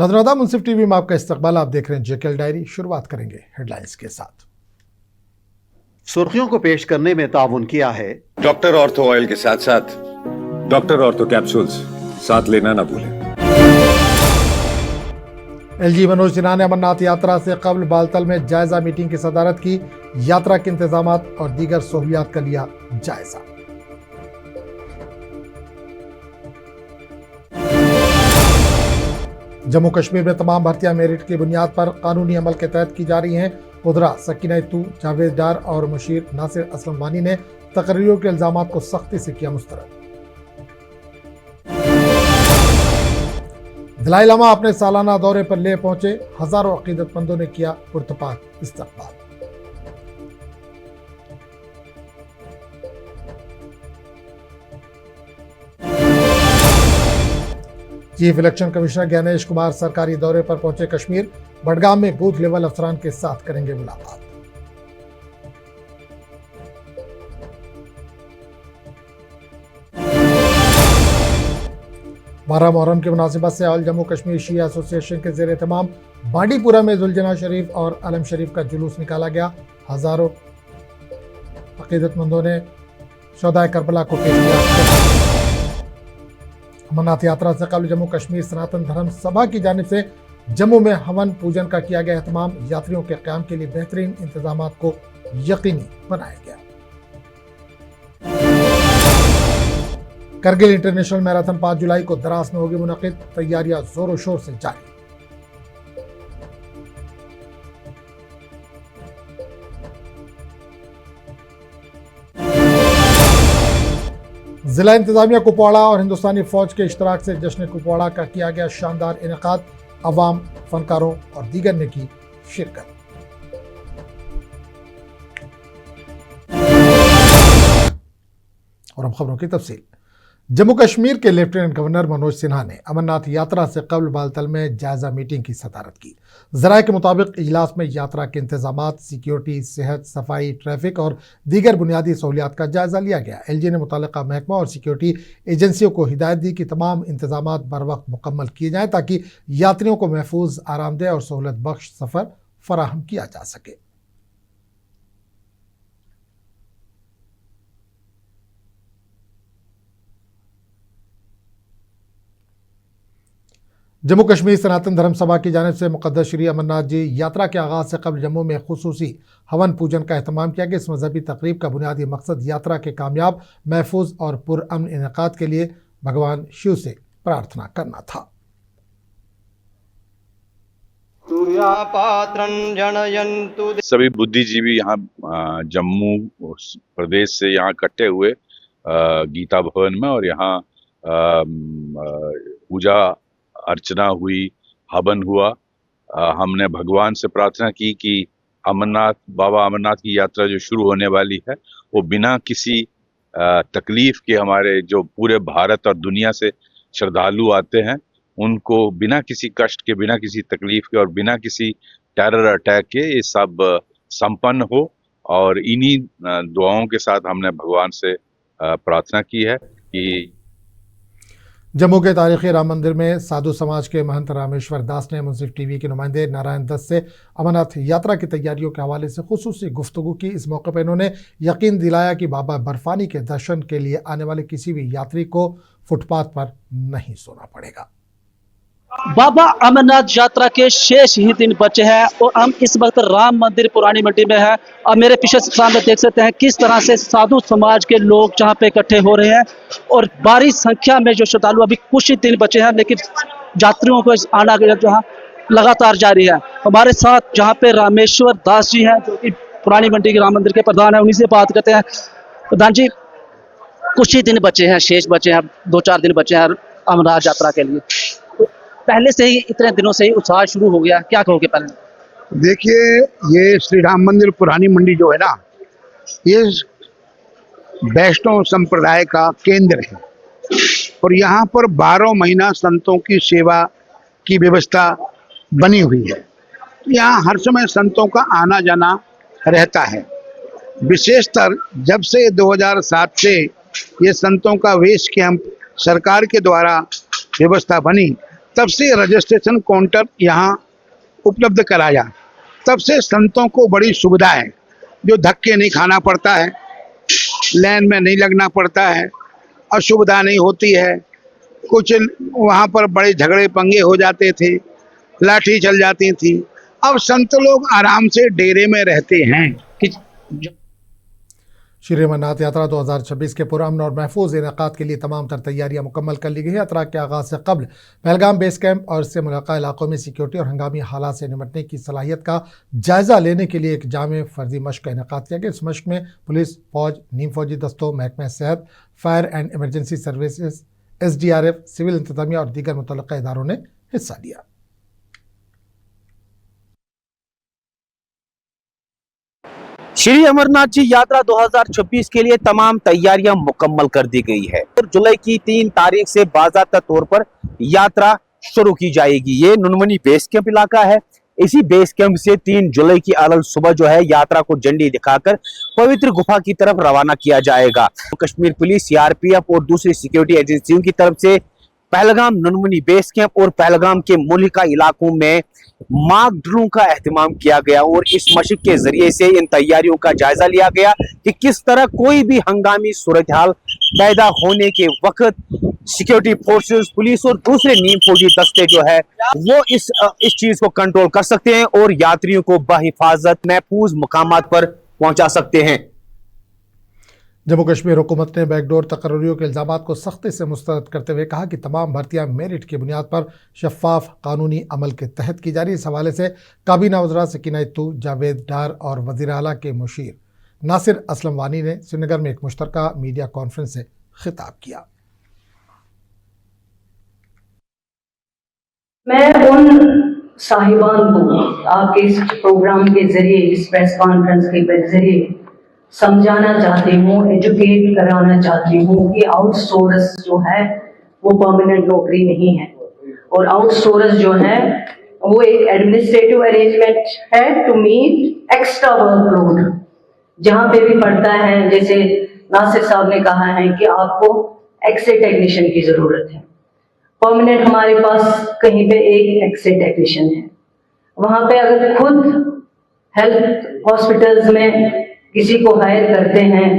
नजरादा मुंसिफ TV में आपका इस्तकबाल। आप देख रहे हैं जेकेएल डायरी। शुरुआत करेंगे हेडलाइंस के साथ। सुर्खियों को पेश करने में ताउन किया है डॉक्टर ऑर्थो ऑयल के साथ साथ डॉक्टर ऑर्थो कैप्सूल्स साथ लेना ना भूलें। एलजी मनोज सिन्हा ने अमरनाथ यात्रा से कबल बालतल में जायजा मीटिंग की सदारत की। यात्रा के इंतजामात और दीगर सहूलियात का लिया जायजा। जम्मू कश्मीर में तमाम भर्तियां मेरिट की बुनियाद पर कानूनी अमल के तहत की जा रही हैं। उधरा सकीना तू, जावेद डार और मुशीर नासिर असलम वानी ने तकरीरों के इल्जामात को सख्ती से किया मुस्तरद। दलाई लामा अपने सालाना दौरे पर ले पहुंचे। हजारों अकीदतमंदों ने किया पुरतपाक इस्तकबाल। Chief election commissioner Gyanesh Kumar सरकारी दौरे पर पहुंचे कश्मीर। बडगाम में बूथ लेवल अफसरान के साथ करेंगे मुलाकात। बारह मुहर्रम की मुनासिबत से ऑल जम्मू कश्मीर शिया एसोसिएशन के जेर एहतमाम बांडीपुरा में जुलजना शरीफ और अलम शरीफ का जुलूस निकाला गया। हजारों अकीदतमंदों ने शोहदाए करबला को पेश किया। अमरनाथ यात्रा से कबल जम्मू कश्मीर सनातन धर्म सभा की जानिब से जम्मू में हवन पूजन का किया गया एहतमाम। यात्रियों के क़याम के लिए बेहतरीन इंतजामात को यकीनी बनाया गया। करगिल इंटरनेशनल मैराथन 5 जुलाई को द्रास में होगी मुनक़िद। तैयारियां जोरों शोर से जारी। जिला इंतजामिया कुपवाड़ा और हिंदुस्तानी फौज के इश्तराक से जश्न कुपवाड़ा का किया गया शानदार इनेकाद। अवाम, फनकारों और दीगर ने की शिरकत। और अब खबरों की तफसील। जम्मू कश्मीर के लेफ्टिनेंट गवर्नर मनोज सिन्हा ने अमरनाथ यात्रा से कबल बालतल में जायजा मीटिंग की सदारत की। ज़राए के मुताबिक इजलास में यात्रा के इंतजामात, सिक्योरिटी, सेहत, सफाई, ट्रैफिक और दीगर बुनियादी सहूलियात का जायजा लिया गया। एलजी ने मुतल्लिका महकमा और सिक्योरिटी एजेंसियों को हिदायत दी कि तमाम इंतजामात बर वक्त मुकम्मल किए जाएँ ताकि यात्रियों को महफूज, आरामदेह और सहूलत बख्श सफ़र फराहम किया जा सके। जम्मू कश्मीर सनातन धर्म सभा की जानिब से मुक़द्दस श्री अमरनाथ जी यात्रा के आगाज़ से कबल जम्मू में खुसूसी हवन पूजन का एहतमाम किया गया। इस मजहबी तकरीब का बुनियादी मकसद यात्रा के कामयाब, महफूज और पुरअमन इनेकाद के लिए भगवान शिव से प्रार्थना करना था। सभी बुद्धिजीवी यहाँ जम्मू प्रदेश से यहाँ इकट्ठे हुए गीता भवन में, और यहाँ पूजा अर्चना हुई, हवन हुआ। हमने भगवान से प्रार्थना की कि बाबा अमरनाथ की यात्रा जो शुरू होने वाली है वो बिना किसी तकलीफ के, हमारे जो पूरे भारत और दुनिया से श्रद्धालु आते हैं उनको बिना किसी कष्ट के, बिना किसी तकलीफ के और बिना किसी टेरर अटैक के ये सब संपन्न हो। और इन्हीं दुआओं के साथ हमने भगवान से प्रार्थना की है कि जम्मू के तारीखी राम मंदिर में साधु समाज के महंत रामेश्वर दास ने मुंसिफ टीवी के नुमाइंदे नारायण दत्त से अमरनाथ यात्रा की तैयारियों के हवाले से खुसूसी गुफ्तगू की। इस मौके पर इन्होंने यकीन दिलाया कि बाबा बर्फानी के दर्शन के लिए आने वाले किसी भी यात्री को फुटपाथ पर नहीं सोना पड़ेगा। बाबा अमरनाथ यात्रा के शेष ही दिन बचे हैं और हम इस वक्त राम मंदिर पुरानी मंडी में हैं। और मेरे पीछे सामने देख सकते हैं किस तरह से साधु समाज के लोग जहां पे इकट्ठे हो रहे हैं और भारी संख्या में जो श्रद्धालु, अभी कुछ ही दिन बचे हैं लेकिन यात्रियों को आना जहाँ लगातार जारी है। हमारे साथ जहाँ पे रामेश्वर दास जी हैं जो कि पुरानी मंडी के राम मंदिर के प्रधान है, उन्हीं से बात करते हैं। प्रधान जी, कुछ ही दिन बचे हैं, शेष बचे हैं, 2-4 दिन बचे हैं अमरनाथ यात्रा के लिए। पहले से ही इतने दिनों से ही उत्साह शुरू हो गया, क्या कहोगे? पहले देखिए, ये श्री राम मंदिर पुरानी मंडी जो है ना, ये वैष्णव संप्रदाय का केंद्र है और यहाँ पर 12 महीना संतों की सेवा की व्यवस्था बनी हुई है। तो यहाँ हर समय संतों का आना जाना रहता है। विशेषतर जब से 2007 से ये संतों का वेश कैंप सरकार के द्वारा व्यवस्था बनी, तब से रजिस्ट्रेशन काउंटर यहाँ उपलब्ध कराया, तब से संतों को बड़ी सुविधा है, जो धक्के नहीं खाना पड़ता है, लाइन में नहीं लगना पड़ता है, असुविधा नहीं होती है। कुछ वहाँ पर बड़े झगड़े पंगे हो जाते थे, लाठी चल जाती थी, अब संत लोग आराम से डेरे में रहते हैं। श्री अमरनाथ यात्रा 2026 के पुरअमन और महफूज इनेकाद के लिए तमाम तर तैयारियां मुकम्मल कर ली गई है। यात्रा के आगाज़ से कबल पहलगाम बेस कैंप और इससे मुलाका इलाकों में सिक्योरिटी और हंगामी हालात से निपटने की सलाहियत का जायज़ा लेने के लिए एक जामे फर्जी मश्क का इनेकाद किया गया। इस मश्क में पुलिस, फौज, नीम फौजी दस्तों, महकमा सेहत, fire and emergency services, SDRF, civil इंतजामिया और दीगर मुतल्लिक़ा इदारों ने हिस्सा लिया। श्री अमरनाथ जी यात्रा 2026 के लिए तमाम तैयारियां मुकम्मल कर दी गई है और जुलाई की 3 तारीख से बाज़ाब्ता तौर पर यात्रा शुरू की जाएगी। ये नुनमनी बेस कैंप इलाका है। इसी बेस कैंप से 3 जुलाई की अलग सुबह जो है यात्रा को झंडी दिखाकर पवित्र गुफा की तरफ रवाना किया जाएगा। कश्मीर पुलिस, CRPF और दूसरी सिक्योरिटी एजेंसियों की तरफ से पहलगाम, नुनमनी बेस कैंप और पहलगाम के मुल्का इलाकों में मॉक ड्रिलों का एहतमाम किया गया और इस मशक के जरिए से इन तैयारियों का जायजा लिया गया कि किस तरह कोई भी हंगामी सूरत हाल पैदा होने के वक्त सिक्योरिटी फोर्सेस, पुलिस और दूसरे नीम फौजी दस्ते जो है वो इस चीज को कंट्रोल कर सकते हैं और यात्रियों को बहिफाजत महफूज मुकामात पर पहुंचा सकते हैं। जम्मू कश्मीर हुकूमत ने बैकडोर तकर्रियों के इल्ज़ाम को सख्ती से मुस्तरद करते हुए कहा कि तमाम भर्तियां मेरिट की बुनियाद पर शफाफ कानूनी अमल के तहत की जा रही है। इस हवाले से काबीना वज़रा सकीना इत्तू, जावेद डार और वज़ीर आला के मुशीर नासिर असलम वानी ने श्रीनगर में एक मुश्तरका मीडिया कॉन्फ्रेंस से खिताब किया। मैं उन साहिबान को आपके इस प्रोग्राम के जरिए, इस प्रेस कॉन्फ्रेंस के जरिए समझाना चाहती हूँ, एजुकेट कराना चाहती हूँ कि आउटसोर्स जो है वो परमानेंट नौकरी नहीं है और आउटसोर्स जो है वो एक एडमिनिस्ट्रेटिव अरेंजमेंट है टू मीट एक्स्ट्रा वर्कलोड। जहाँ पे भी पड़ता है, जैसे नासिर साहब ने कहा है कि आपको एक्स-रे टेक्नीशियन की जरूरत है, परमानेंट हमारे पास कहीं पे एक एक्स-रे टेक्नीशियन है। वहाँ पे अगर खुद हेल्थ हॉस्पिटल्स में किसी को हायर करते हैं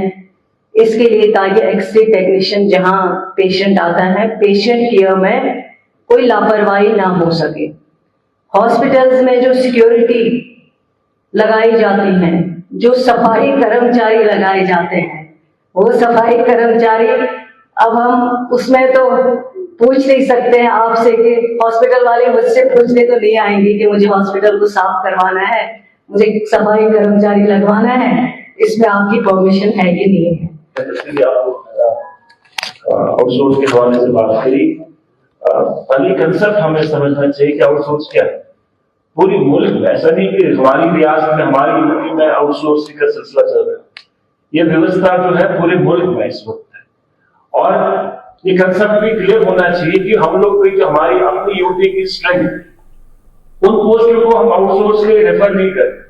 इसके लिए, ताकि एक्स-रे टेक्नीशियन जहां पेशेंट आता है, पेशेंट केयर में कोई लापरवाही ना हो सके। हॉस्पिटल्स में जो सिक्योरिटी लगाई जाती है, जो सफाई कर्मचारी लगाए जाते हैं, वो सफाई कर्मचारी अब हम उसमें तो पूछ नहीं सकते हैं आपसे कि हॉस्पिटल वाले मुझसे पूछने तो नहीं आएंगे कि मुझे हॉस्पिटल को साफ करवाना है, मुझे सफाई कर्मचारी लगवाना है, इसमें आपकी परमिशन है कि नहीं है। आउटसोर्स के हवाले से बात करी, पहले कंसेप्ट हमें समझना चाहिए कि आउटसोर्स क्या है। पूरी मुल्क में, ऐसा नहीं कि हमारी रियासत में, हमारी यूपी में आउटसोर्सिंग का सिलसिला चल रहा है। ये व्यवस्था जो है पूरे मुल्क में इस वक्त है और ये कंसेप्ट भी क्लियर होना चाहिए कि हम लोग की जो हमारी अपनी यूटी की स्ट्रेंथ, उन पोस्टों को हम आउटसोर्स के लिए रेफर नहीं करते।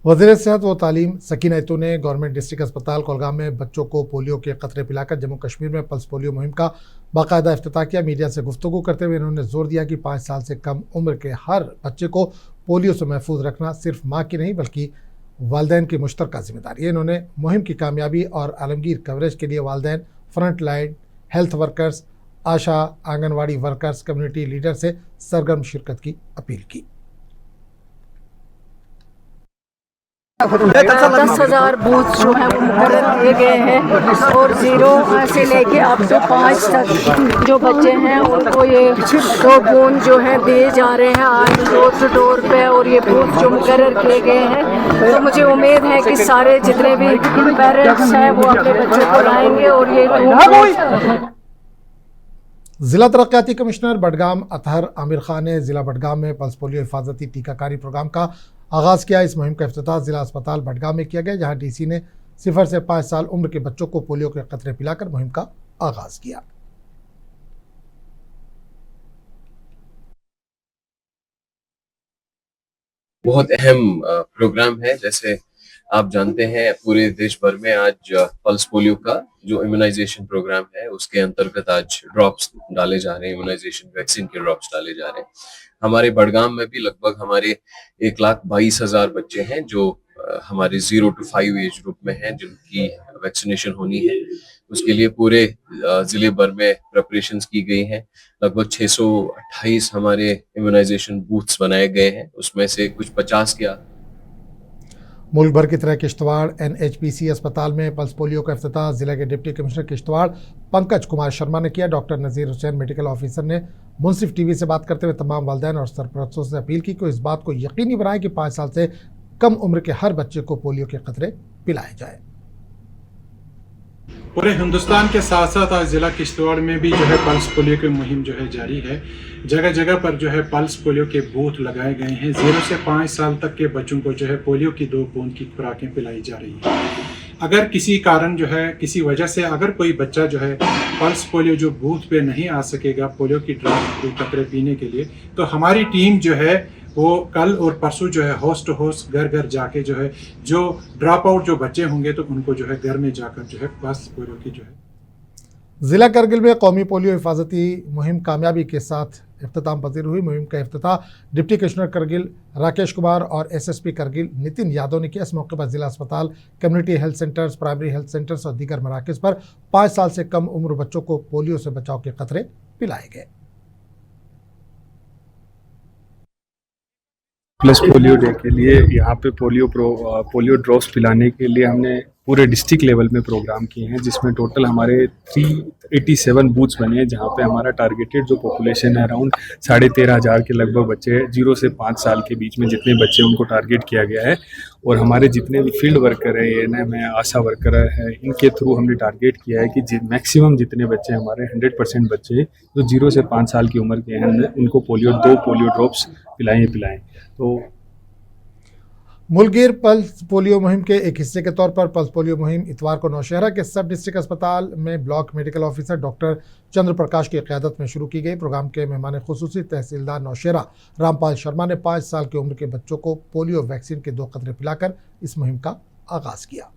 वज़ीर सेहत व तालीम सकीना इत्तू ने गवर्नमेंट डिस्ट्रिक्ट अस्पताल कोलगाम में बच्चों को पोलियो के कतरे पिलाकर जम्मू कश्मीर में पल्स पोलियो मुहिम का बाकायदा इफ्तिताह किया। मीडिया से गुफ्तगू करते हुए इन्होंने जोर दिया कि 5 साल से कम उम्र के हर बच्चे को पोलियो से महफूज रखना सिर्फ माँ की नहीं बल्कि वालदैन की मुश्तरका जिम्मेदारी है। इन्होंने मुहिम की कामयाबी और आलमगीर कवरेज के लिए वालदैन, फ्रंट लाइन हेल्थ वर्कर्स, आशा, आंगनवाड़ी वर्कर्स, कम्युनिटी लीडर से सरगर्म शिरकत की अपील की। 10,000 बूथ जो है वो मुकर्रर किए गए हैं और 0 से लेके अब तो 5 तक जो बच्चे हैं उनको ये 2 बूंद जो है दिए जा रहे हैं आज डोर टू डोर पे, और ये बूथ जो मुकर्रर किए गए हैं तो मुझे उम्मीद है कि सारे जितने भी पेरेंट्स हैं वो अपने बच्चों को लाएंगे और ये जिला तरक्याती कमिश्नर बडगाम अतहर आमिर खान ने जिला बडगाम में पल्स पोलियो हिफाजती टीकाकारी प्रोग्राम का आगाज़ किया। इस मुहिम का इफ्तिताह जिला अस्पताल बडगाम में किया गया, जहां DC ने 0 से 5 साल उम्र के बच्चों को पोलियो के कतरे पिलाकर मुहिम का आगाज़ किया। बहुत अहम प्रोग्राम है। जैसे आप जानते हैं पूरे देश भर में आज पल्स पोलियो का जो इम्यूनाइजेशन प्रोग्राम है उसके अंतर्गत आज ड्रॉप्स डाले जा रहे हैं, इम्यूनाइजेशन वैक्सीन के ड्रॉप्स डाले जा रहे हैं। हमारे बड़गाम में भी लगभग हमारे 1,22,000 बच्चे हैं जो हमारे 0 to 5 एज ग्रुप में हैं जिनकी वैक्सीनेशन होनी है। उसके लिए पूरे जिले भर में प्रिपरेशंस की गई हैं। लगभग 628 हमारे इम्यूनाइजेशन बूथ्स बनाए गए हैं, उसमें से कुछ 50 के मुल्क भर की तरह किश्तवाड़ NHPC अस्पताल में पल्स पोलियो का इफ्तिताह जिले के डिप्टी कमिश्नर किश्तवाड़ पंकज कुमार शर्मा ने किया। डॉक्टर नज़ीर हुसैन मेडिकल ऑफिसर ने मुंसिफ टीवी से बात करते हुए तमाम वालिदैन और सरपरस्तों से अपील की कि इस बात को यकीनी बनाएं कि 5 साल से कम उम्र के हर बच्चे को पोलियो के खतरे पिलाए जाए। पूरे हिंदुस्तान के साथ साथ आज जिला किश्तवाड़ में भी जो है पल्स पोलियो की मुहिम जो है जारी है। जगह जगह पर जो है पल्स पोलियो के बूथ लगाए गए हैं। 0 से 5 साल तक के बच्चों को जो है पोलियो की 2 बूंद की खुराकें पिलाई जा रही हैं। अगर किसी कारण जो है किसी वजह से अगर कोई बच्चा जो है पल्स पोलियो जो बूथ पे नहीं आ सकेगा पोलियो की ड्रॉप 2 कतरे पीने के लिए, तो हमारी टीम जो है वो कल और परसों जो है होस्ट टू होस्ट घर घर जाके जो है जो ड्रॉप आउट जो बच्चे होंगे तो उनको जो है घर में जाकर जो है पल्स पोलियो की जो है। जिला करगिल में कौमी पोलियो हिफाजती मुहिम कामयाबी के साथ इख्तिताम पजीर हुई। मुहिम का इफ्तिताह डिप्टी कमिश्नर करगिल राकेश कुमार और SSP करगिल नितिन यादव ने किया। इस मौके पर जिला अस्पताल, community health centres, primary health centres और दीगर मराकज़ पर 5 साल से कम उम्र बच्चों को पोलियो से बचाव के खतरे पिलाए गए। प्लस पोलियो डे के लिए यहाँ पे पोलियो ड्रॉप्स पिलाने के लिए हमने पूरे डिस्ट्रिक्ट लेवल में प्रोग्राम किए हैं, जिसमें टोटल हमारे 387 बूथ्स बने हैं, जहाँ पे हमारा टारगेटेड जो पॉपुलेशन है अराउंड 13,500 के लगभग बच्चे 0 से 5 साल के बीच में जितने बच्चे उनको टारगेट किया गया है। और हमारे जितने भी फील्ड वर्कर है, ANM है, आशा वर्कर है, इनके थ्रू हमने टारगेट किया है कि मैक्सिमम जितने बच्चे हमारे 100% बच्चे जो 0 से 5 साल की उम्र के हैं उनको 2 पोलियो ड्रॉप्स पिलाएं। तो मुल्कगीर पल्स पोलियो मुहिम के एक हिस्से के तौर पर पल्स पोलियो मुहिम इतवार को नौशहरा के सब डिस्ट्रिक्ट अस्पताल में ब्लॉक मेडिकल ऑफिसर डॉक्टर चंद्र प्रकाश की क़यादत में शुरू की गई। प्रोग्राम के मेहमान खुसूसी तहसीलदार नौशहरा रामपाल शर्मा ने 5 साल की उम्र के बच्चों को पोलियो वैक्सीन के 2 कतरे पिलाकर इस मुहिम का आगाज किया।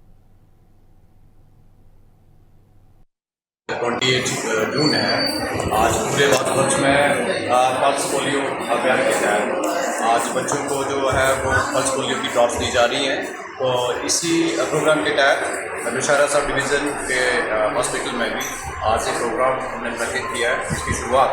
28 जून है आज पूरे भारतवर्ष में पल्स पोलियो अभियान के तहत आज बच्चों को जो है वो पल्स पोलियो की ड्रॉप्स दी जा रही हैं। तो इसी प्रोग्राम के तहत नौशहरा सब डिवीज़न के हॉस्पिटल में भी आज ये प्रोग्राम हमने मुनक़िद किया है। इसकी शुरुआत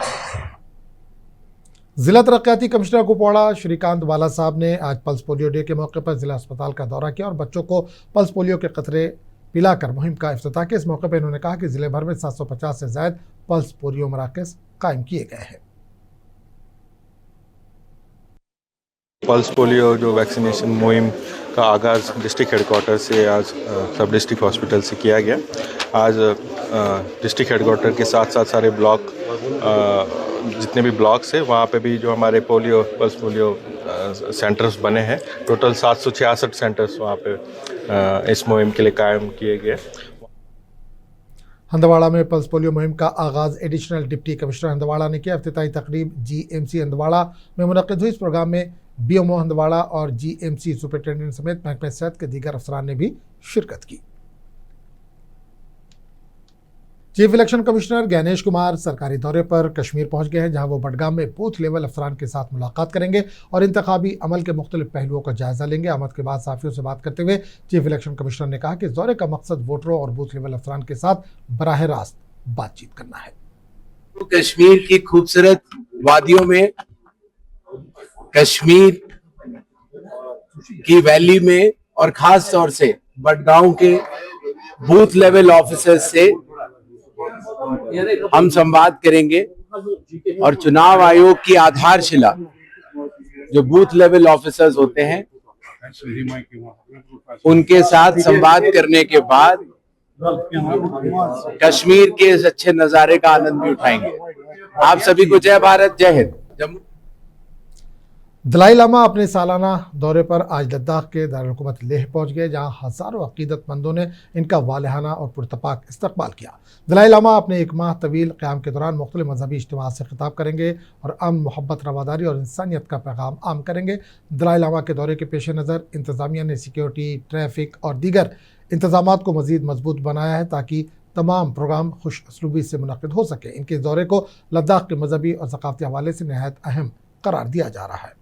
जिला तरक्याती कमिश्नर कुपवाड़ा श्रीकांत वाला साहब ने आज पल्स पोलियो डे के मौके पर जिला अस्पताल का दौरा किया और बच्चों को पल्स पोलियो के कतरे पिलाकर मुहिम का इफ्तिताह किया। इस मौके पर इन्होंने कहा कि जिले भर में 750 से ज़ायद पल्स पोलियो मराकज़ कायम किए गए हैं। पल्स पोलियो जो वैक्सीनेशन मुहिम का आगाज़ डिस्ट्रिक्ट हेडक्वार्टर से आज सब डिस्ट्रिक्ट हॉस्पिटल से किया गया। आज डिस्ट्रिक्ट हेडक्वार्टर के साथ साथ सारे ब्लॉक जितने भी ब्लॉक्स हैं वहाँ पे भी जो हमारे पल्स पोलियो सेंटर्स बने हैं, टोटल 766 सेंटर्स वहाँ पे इस मुहिम के लिए कायम किए गए। हंदवाड़ा में पल्स पोलियो मुहिम का आगाज़ एडिशनल डिप्टी कमिश्नर हंदवाड़ा ने किया। इफ्तिताही तकरीब GMC हंदवाड़ा में मुनक़िद हुई। इस प्रोग्राम में BMO हंदवाड़ा और GMC सुपरिटेंडेंट समेत महकमे सेहत के दीगर अफसरान ने भी शिरकत की। Chief election commissioner Gyanesh Kumar सरकारी दौरे पर कश्मीर पहुंच गए हैं, जहां वो बडगाम में बूथ लेवल अफसरान के साथ मुलाकात करेंगे और इंतखाबी अमल के मुख्तलिफ पहलुओं का जायजा लेंगे। आमद के बाद साफियों से बात करते हुए चीफ इलेक्शन कमिश्नर ने कहा कि इस दौरे का मकसद वोटरों और बूथ लेवल अफसरान के साथ बराह रास्त बातचीत करना है। तो कश्मीर की खूबसूरत वादियों में, कश्मीर की वैली में और खास तौर से बडगांव के बूथ लेवल ऑफिसर्स से हम संवाद करेंगे और चुनाव आयोग की आधारशिला जो बूथ लेवल ऑफिसर्स होते हैं उनके साथ संवाद करने के बाद कश्मीर के इस अच्छे नजारे का आनंद भी उठाएंगे। आप सभी को जय भारत, जय हिंद। दलाई लामा अपने सालाना दौरे पर आज लद्दाख के दारुल-हुकूमत लेह पहुंच गए, जहां हजारों अकीदतमंदों ने इनका वालिहाना और पुरतपाक इस्तकबाल किया। दलाई लामा अपने एक माह तवील क़याम के दौरान मुख्तलिफ मजहबी इज्तिमात से खिताब करेंगे और अमन, मोहब्बत, रवादारी और इंसानियत का पैगाम आम करेंगे। दलाई लामा के दौरे के पेश नज़र इंतज़ामिया ने सिक्योरिटी, ट्रैफिक और दीगर इंतजामात को मज़ीद मजबूत बनाया है ताकि तमाम प्रोग्राम खुश असलूबी से मुनक़िद हो सके। इनके दौरे को लद्दाख के मजहबी और सकाफती हवाले से नहायत अहम करार दिया जा रहा है।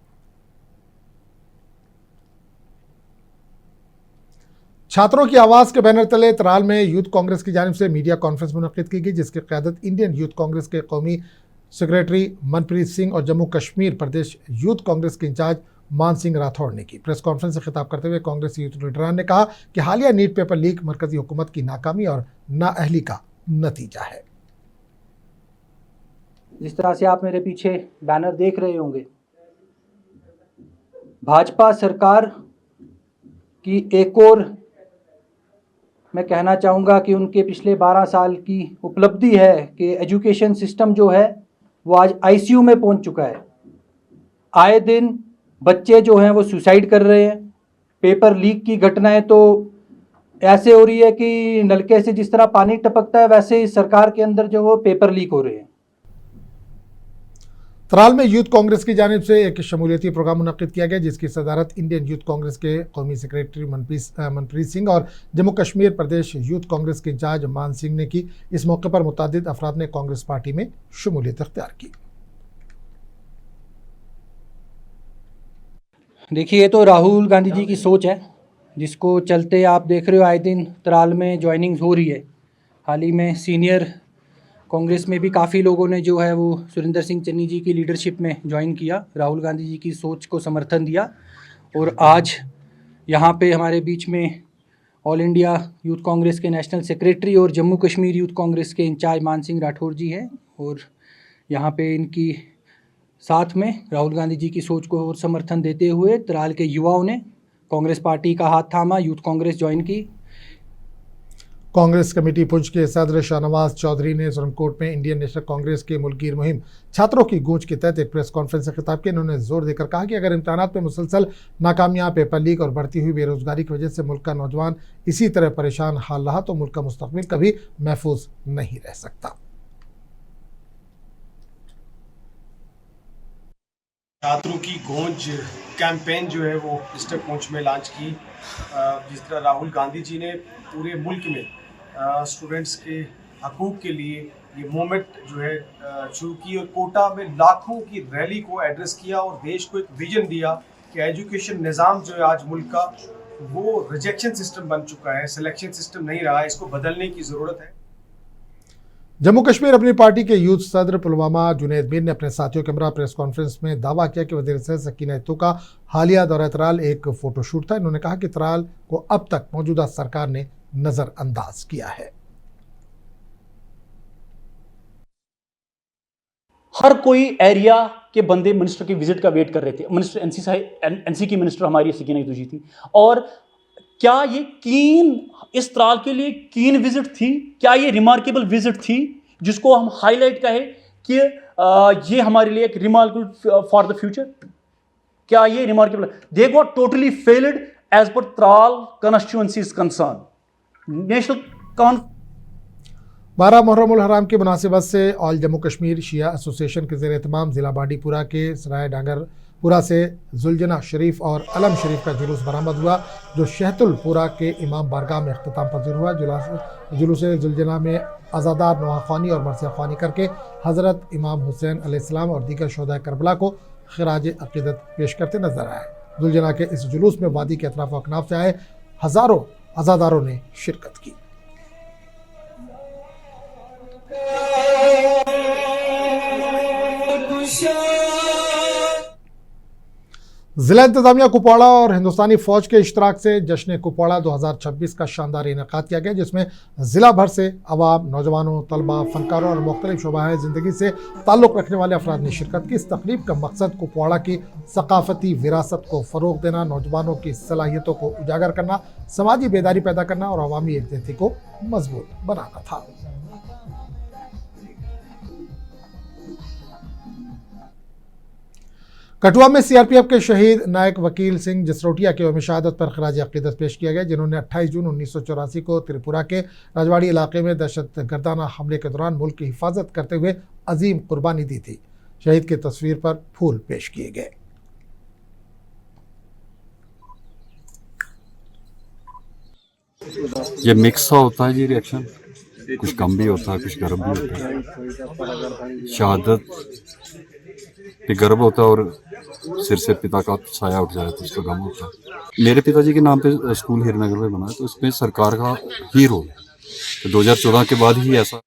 छात्रों की आवाज़ के बैनर तले त्राल में यूथ कांग्रेस की जानिब से मीडिया कॉन्फ्रेंस मुनक़िद की गई, जिसकी क़यादत इंडियन यूथ कांग्रेस के कौमी सेक्रेटरी मनप्रीत सिंह और जम्मू कश्मीर प्रदेश यूथ कांग्रेस के इंचार्ज मान सिंह राठौड़ ने की। प्रेस कॉन्फ्रेंस से खिताब करते हुए कांग्रेस यूथ लीडरान ने कहा कि हालिया नीट पेपर लीक मरकजी हुकूमत की नाकामी और नाअहली का नतीजा है। जिस तरह से आप मेरे पीछे बैनर देख रहे होंगे, भाजपा सरकार की एक और मैं कहना चाहूँगा कि उनके पिछले 12 साल की उपलब्धि है कि एजुकेशन सिस्टम जो है वो आज आईसीयू में पहुंच चुका है। आए दिन बच्चे जो हैं वो सुसाइड कर रहे हैं। पेपर लीक की घटनाएं तो ऐसे हो रही है कि नलके से जिस तरह पानी टपकता है वैसे ही सरकार के अंदर जो वो पेपर लीक हो रहे हैं। त्राल में यूथ कांग्रेस की जानिब से एक शमूलियती प्रोग्राम मुनक़िद किया गया, जिसकी सदारत इंडियन यूथ कांग्रेस के कौमी सेक्रेटरी मनप्रीत सिंह और जम्मू कश्मीर प्रदेश यूथ कांग्रेस के इंचार्ज मान सिंह ने की। इस मौके पर मुतादिद अफराद ने कांग्रेस पार्टी में शमूलियत अख्तियार की। देखिए, ये तो राहुल गांधी जी की सोच है, जिसको चलते आप देख रहे हो आए दिन त्राल में ज्वाइनिंग्स हो रही है। हाल ही में सीनियर कांग्रेस में भी काफ़ी लोगों ने जो है वो सुरेंद्र सिंह चन्नी जी की लीडरशिप में ज्वाइन किया, राहुल गांधी जी की सोच को समर्थन दिया। और आज यहाँ पे हमारे बीच में ऑल इंडिया यूथ कांग्रेस के नेशनल सेक्रेटरी और जम्मू कश्मीर यूथ कांग्रेस के इंचार्ज मान सिंह राठौड़ जी हैं। और यहाँ पे इनकी साथ में राहुल गांधी जी की सोच को और समर्थन देते हुए त्राल के युवाओं ने कांग्रेस पार्टी का हाथ थामा, यूथ कांग्रेस ज्वाइन की। कांग्रेस कमेटी पुंछ के सदर शाहनवाज चौधरी ने सुरनकोट में इंडियन नेशनल कांग्रेस की मुल्कगीर मुहिम छात्रों की गूंज के तहत एक प्रेस कॉन्फ्रेंस से खिताब किया। इन्होंने जोर देकर कहा कि अगर इम्तिहानात में मुसलसल नाकामियां, पेपर लीक और बढ़ती हुई बेरोजगारी की वजह से मुल्क का नौजवान इसी तरह परेशान हाल रहा तो मुल्क का मुस्तकबिल कभी महफूज नहीं रह सकता। छात्रों की गूंज कैंपेन जो है वो डिस्ट्रिक्ट पुंछ में लॉन्च की। जिस तरह राहुल गांधी जी ने पूरे मुल्क में स्टूडेंट्स के हकूक़ के लिए ये मूवमेंट जो है शुरू की और कोटा में लाखों की रैली को एड्रेस किया और देश को एक विजन दिया कि एजुकेशन निज़ाम जो है आज मुल्क का वो रिजेक्शन सिस्टम बन चुका है, सिलेक्शन सिस्टम नहीं रहा है, इसको बदलने की ज़रूरत है। जम्मू कश्मीर अपनी पार्टी के यूथ सदर पुलवामा जुनैद मीर ने अपने साथियों के हमरा प्रेस कॉन्फ्रेंस में दावा किया कि वज़ीर सेहत सकीना इत्तू का हालिया दौरा त्राल एक फोटोशूट था। इन्होंने कहा कि त्राल को अब तक मौजूदा सरकार ने नजरअंदाज किया है। हर कोई एरिया के बंदे मिनिस्टर की विजिट का वेट कर रहे थे। मिनिस्टर एनसी की मिनिस्टर हमारी सकीना इत्तू जी थी। और क्या ये कीन इस त्राल के लिए कीन विजिट थी? क्या ये रिमार्केबल विजिट थी जिसको हम हाईलाइट कहें कि ये हमारे लिए एक रिमार्केबल फॉर द फ्यूचर? क्या ये remarkable? They got totally failed as far Tral constituency is concern. National 12 Muharram हराम की मुनासिबत से ऑल जम्मू कश्मीर शिया एसोसिएशन के ज़ेर एहतमाम ज़िला बांडीपुरा के सराय डांगरपुरा से जुलजना शरीफ और अलम शरीफ का जुलूस बरामद हुआ, जो शहतुलपुरा के इमाम बारगाह में अख्तिताम पजीर हुआ। जुलूस जुलजना में अज़ादार नोहा ख़्वानी और मरसिया ख़्वानी करके हज़रत इमाम हुसैन अलैहिस्सलाम और दीगर शोहदा करबला को खिराज अक़ीदत पेश करते नजर आए। जुलजना के इस जुलूस में वादी के अतराफ़ अकनाफ से आए हज़ारों अज़ादारों ने शिरकत की। जिला इंतजामिया कुपवाड़ा और हिंदुस्तानी फौज के इश्तराक से जश्न कुपवाड़ा 2026 का शानदार इनेकाद किया गया, जिसमें जिला भर से अवाम, नौजवानों, तलबा, फनकारों और मुख्तलिफ शोबाए ज़िंदगी से ताल्लुक़ रखने वाले अफराद ने शिरकत की। इस तकरीब का मकसद कुपवाड़ा की सकाफती विरासत को फ़रोग़ देना, नौजवानों की सलाहियतों को उजागर करना, समाजी बेदारी पैदा करना और अवामी एकजुटती को मजबूत बनाना था। कठुआ में सीआरपीएफ के शहीद नायक वकील सिंह जसरोटिया के यौम शहादत पर खराज अकीदत पेश किया गया, जिन्होंने 28 जून 1984 को त्रिपुरा के राजवाड़ी इलाके में दहशतगर्दाना हमले के दौरान मुल्क की हिफाजत करते हुए अजीम कुर्बानी दी थी। शहीद की तस्वीर पर फूल पेश किए गए। ये मिक्स सा होता है जी रिएक्शन, कुछ कम भी होता है, कुछ गर्म भी होता है। शहादत पे गर्व होता है और सिर से पिता का साया उठ जाए तो उसका गम होता है। मेरे पिताजी के नाम पे स्कूल हीरनगर में बना है, तो इसमें सरकार का ही रोल है। तो 2014 के बाद ही ऐसा।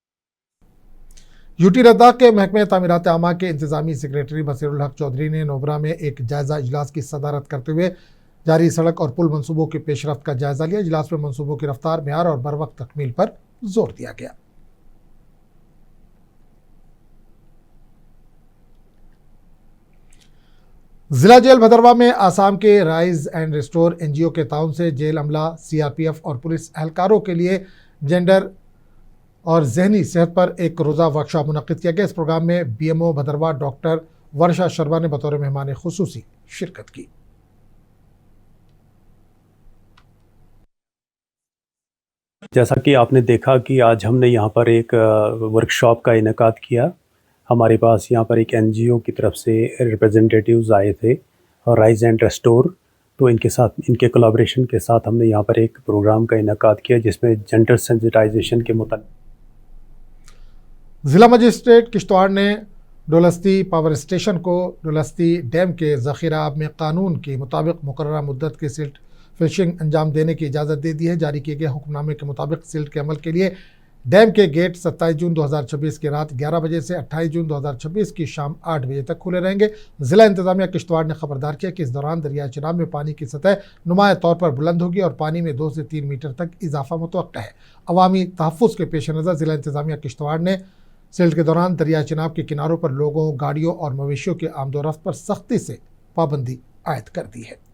यूटी लद्दाख के महकमे तामीरात आमा के इंतजामी सेक्रेटरी बसीरुल हक चौधरी ने नोबरा में एक जायजा इजलास की सदारत करते हुए जारी सड़क और पुल मंसूबों की पेशरफ्त का जायजा लिया। इजलास में मंसूबों की रफ्तार, म्यार और बरवक्त तकमील पर जोर दिया गया। जिला जेल भदरवा में आसाम के राइज एंड रिस्टोर एनजीओ के ताउन से जेल अमला, सीआरपीएफ और पुलिस एहलकारों के लिए जेंडर और जहनी सेहत पर एक रोज़ा वर्कशॉप मुनक्किद किया गया। इस प्रोग्राम में बीएमओ भदरवा डॉक्टर वर्षा शर्मा ने बतौर मेहमान खुसूसी शिरकत की। जैसा कि आपने देखा कि आज हमने यहाँ पर एक वर्कशॉप का इनेकाद किया। हमारे पास यहाँ पर एक एनजीओ की तरफ से रिप्रेजेंटेटिव्स आए थे और राइज एंड रेस्टोर, तो इनके साथ, इनके कोलैबोरेशन के साथ हमने यहाँ पर एक प्रोग्राम का इनेकाद किया जिसमें जेंडर सेंसिटाइजेशन के मुताबिक। जिला मजिस्ट्रेट किश्तवाड़ ने डोलस्ती पावर स्टेशन को डोलस्ती डैम के ज़ख़ीरा आब में कानून के मुताबिक मुकर्ररा मुद्दत की सिल्ट फिशिंग अंजाम देने की इजाज़त दे दी है। जारी किए गए हुक्मनामे के मुताबिक सिल्ट के अमल के लिए डैम के गेट 27 जून 2026 की रात 11 बजे से 28 जून 2026 की शाम 8 बजे तक खुले रहेंगे। जिला इंतजामिया किश्तवाड़ ने खबरदार किया कि इस दौरान दरिया चिनाब में पानी की सतह नुमाया तौर पर बुलंद होगी और पानी में 2 से 3 मीटर तक इजाफा मुतवक्का है। अवामी तहफ़्फ़ुज़ के पेश नज़र जिला इंतजामिया किश्तवाड़ ने सिल्ट के दौरान दरिया चिनाब के किनारों पर लोगों, गाड़ियों और मवेशियों के आमदोरफ्त पर सख्ती से पाबंदी आयद कर दी है।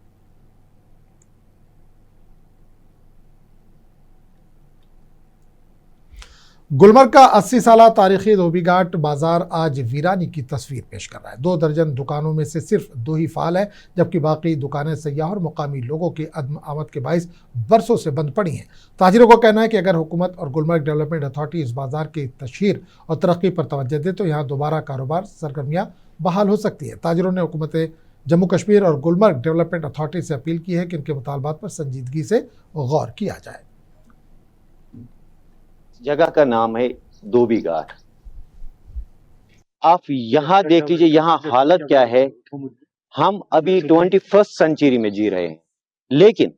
गुलमर्ग का 80 साला तारीखी धोबीघाट बाजार आज वीरानी की तस्वीर पेश कर रहा है। 2 दर्जन दुकानों में से सिर्फ 2 ही फाल है, जबकि बाकी दुकानें सयाह और मुकामी लोगों की अदम आमद के बाइस बरसों से बंद पड़ी हैं। ताजिरों को कहना है कि अगर हुकूमत और गुलमर्ग डेवलपमेंट अथॉरिटी इस बाजार की तशहीर और तरक्की पर तवज्जो दे तो यहाँ दोबारा कारोबार सरगर्मियाँ बहाल हो सकती है। ताजिरों ने हुकूमत जम्मू कश्मीर और गुलमर्ग डेवलपमेंट अथॉरिटी से अपील की है कि इनके मुतालबात पर संजीदगी से गौर किया जाए। जगह का नाम है धोबीघाट। आप यहाँ देख लीजिए, यहाँ हालत क्या है। हम अभी 21st सेंचुरी में जी रहे हैं, लेकिन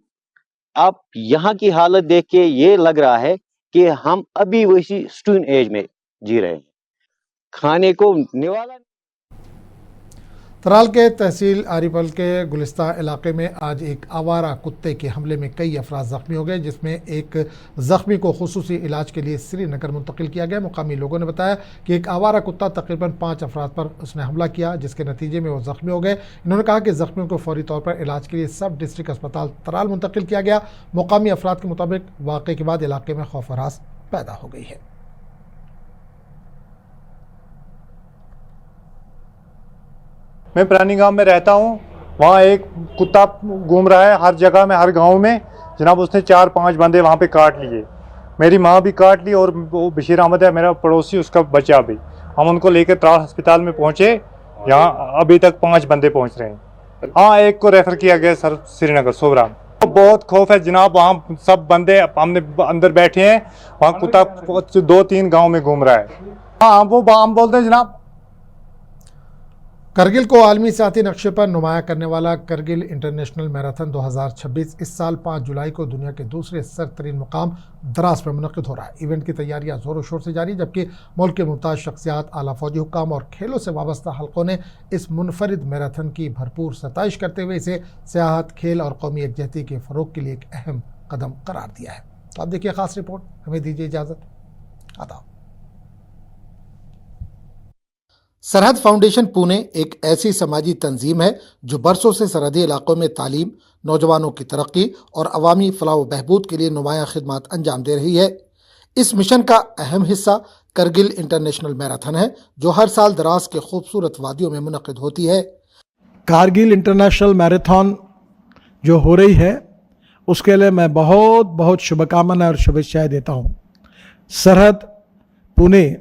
आप यहाँ की हालत देख के ये लग रहा है कि हम अभी वैसी स्टोन एज में जी रहे हैं। खाने को निवाला। तराल के तहसील आरिपल के गुलिस्ता इलाके में आज एक आवारा कुत्ते के हमले में कई अफराद ज़ख्मी हो गए, जिसमें एक ज़ख्मी को खुसूसी इलाज के लिए श्रीनगर मुंतकिल किया गया। मुकामी लोगों ने बताया कि एक आवारा कुत्ता तकरीबन 5 अफराद पर उसने हमला किया, जिसके नतीजे में वो ज़ख्मी हो गए। इन्होंने कहा कि ज़ख्मियों को फौरी तौर पर इलाज के लिए सब डिस्ट्रिक्ट अस्पताल तराल मुंतकिल किया गया। मुकामी अफराद के मुताबिक वाक़े के बाद इलाके में खौफ हरास पैदा हो गई है। मैं पुरानी गांव में रहता हूं, वहां एक कुत्ता घूम रहा है हर जगह में, हर गांव में। जनाब उसने 4-5 बंदे वहां पे काट लिए, मेरी माँ भी काट ली और वो बशीर अहमद है मेरा पड़ोसी, उसका बच्चा भी। हम उनको लेकर तराल अस्पताल में पहुंचे, यहाँ अभी तक 5 बंदे पहुंच रहे हैं। हाँ, एक को रेफर किया गया सर श्रीनगर सोबराम। बहुत खौफ है जनाब, वहाँ सब बंदे हमने अंदर बैठे हैं, वहाँ कुत्ता 2-3 गाँव में घूम रहा है। हाँ, वो हम बोलते हैं जनाब। करगिल को आलमी सियाती नक्शे पर नुमाया करने वाला करगिल इंटरनेशनल मैराथन 2026 इस साल 5 जुलाई को दुनिया के दूसरे सरतरीन मुकाम द्रास में मुनक़िद हो रहा है। इवेंट की तैयारियां जोरों शोर से जारी, जबकि मुल्क के मुमताज़ शख्सियात, आला फौजी हुक्काम और खेलों से वाबस्ता हल्कों ने इस मुनफरिद मैराथन की भरपूर सताइश करते हुए इसे सियाहत, खेल और कौमी यकजहती के फ़रोग के लिए एक अहम कदम करार दिया है। तो आप देखिए ख़ास रिपोर्ट। हमें दीजिए इजाज़त। आदाब। सरहद फाउंडेशन पुणे एक ऐसी समाजी तंजीम है जो बरसों से सरहदी इलाकों में तालीम, नौजवानों की तरक्की और अवामी फलाह व बहबूद के लिए नुमाया खिदमत अंजाम दे रही है। इस मिशन का अहम हिस्सा करगिल इंटरनेशनल मैराथन है, जो हर साल द्रास के खूबसूरत वादियों में मुनक़िद होती है। कारगिल इंटरनेशनल मैराथन जो हो रही है उसके लिए मैं बहुत बहुत शुभकामनाएं और शुभेच्छाएं देता हूं। सरहद पुणे,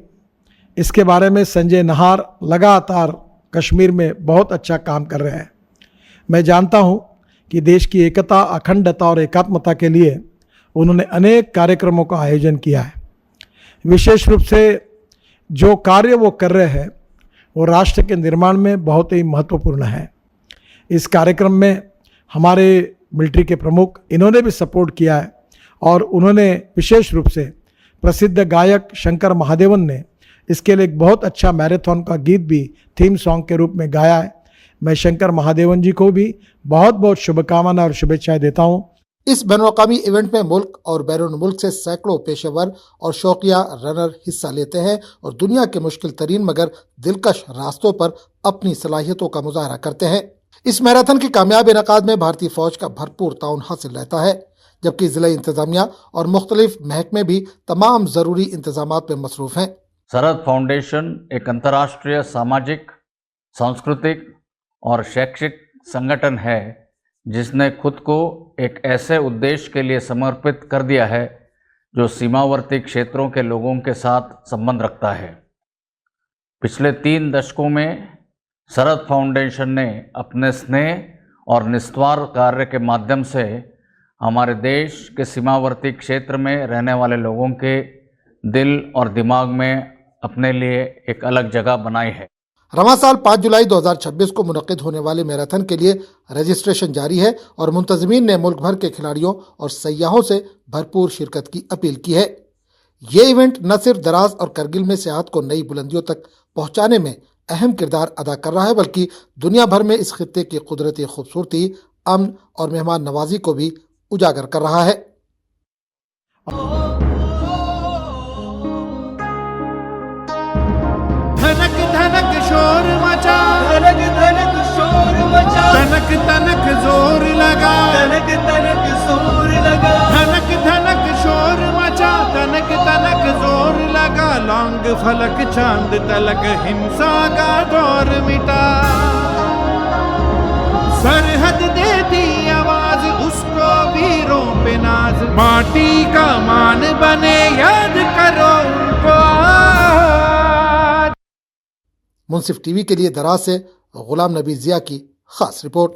इसके बारे में संजय नहार लगातार कश्मीर में बहुत अच्छा काम कर रहे हैं। मैं जानता हूं कि देश की एकता, अखंडता और एकात्मता के लिए उन्होंने अनेक कार्यक्रमों का आयोजन किया है। विशेष रूप से जो कार्य वो कर रहे हैं वो राष्ट्र के निर्माण में बहुत ही महत्वपूर्ण है। इस कार्यक्रम में हमारे मिलिट्री के प्रमुख इन्होंने भी सपोर्ट किया है और उन्होंने विशेष रूप से प्रसिद्ध गायक शंकर महादेवन ने इसके लिए एक बहुत अच्छा मैराथन का गीत भी थीम सॉन्ग के रूप में गाया है। मैं शंकर महादेवन जी को भी बहुत बहुत शुभकामनाएं और शुभेच्छाएं देता हूं। इस बैनुल-अक़वामी इवेंट में मुल्क और बैरून मुल्क से सैकड़ों पेशेवर और शौकिया रनर हिस्सा लेते हैं और दुनिया के मुश्किल तरीन मगर दिलकश रास्तों पर अपनी सलाहियतों का मुजाहरा करते हैं। इस मैराथन की कामयाब इनेकाद में भारतीय फौज का भरपूर ताउन हासिल रहता है, जबकि जिला इंतजामिया और मुख्तलिफ महकमे भी तमाम जरूरी इंतजामात में मसरूफ हैं। सरहद फाउंडेशन एक अंतर्राष्ट्रीय सामाजिक, सांस्कृतिक और शैक्षिक संगठन है जिसने खुद को एक ऐसे उद्देश्य के लिए समर्पित कर दिया है जो सीमावर्ती क्षेत्रों के लोगों के साथ संबंध रखता है। पिछले 3 दशकों में सरहद फाउंडेशन ने अपने स्नेह और निस्वार्थ कार्य के माध्यम से हमारे देश के सीमावर्ती क्षेत्र में रहने वाले लोगों के दिल और दिमाग में अपने लिए एक अलग जगह बनाई है। रवां साल 5 जुलाई 2026 को मुनक्किद होने वाले मैराथन के लिए रजिस्ट्रेशन जारी है और मुंतज़मीन ने मुल्क भर के खिलाड़ियों और सयाहों से भरपूर शिरकत की अपील की है। ये इवेंट न सिर्फ दराज और करगिल में सियाहत को नई बुलंदियों तक पहुंचाने में अहम किरदार अदा कर रहा है, बल्कि दुनिया भर में इस खित्ते की कुदरती खूबसूरती, अमन और मेहमान नवाजी को भी उजागर कर रहा है। धनक धनक शोर मचा, धनक धनक शोर मचा, तनक तनक जोर लगा, तनक तनक जोर लगा, धनक धनक शोर मचा, तनक तनक जोर लगा, लौंग फलक चांद तलक हिंसा का दौर मिटा, सरहद देती आवाज उसको वीरों पे नाज, माटी का मान बने याद करो उनको। मुंसिफ टीवी के लिए दराज से गुलाम नबी जिया की खास रिपोर्ट।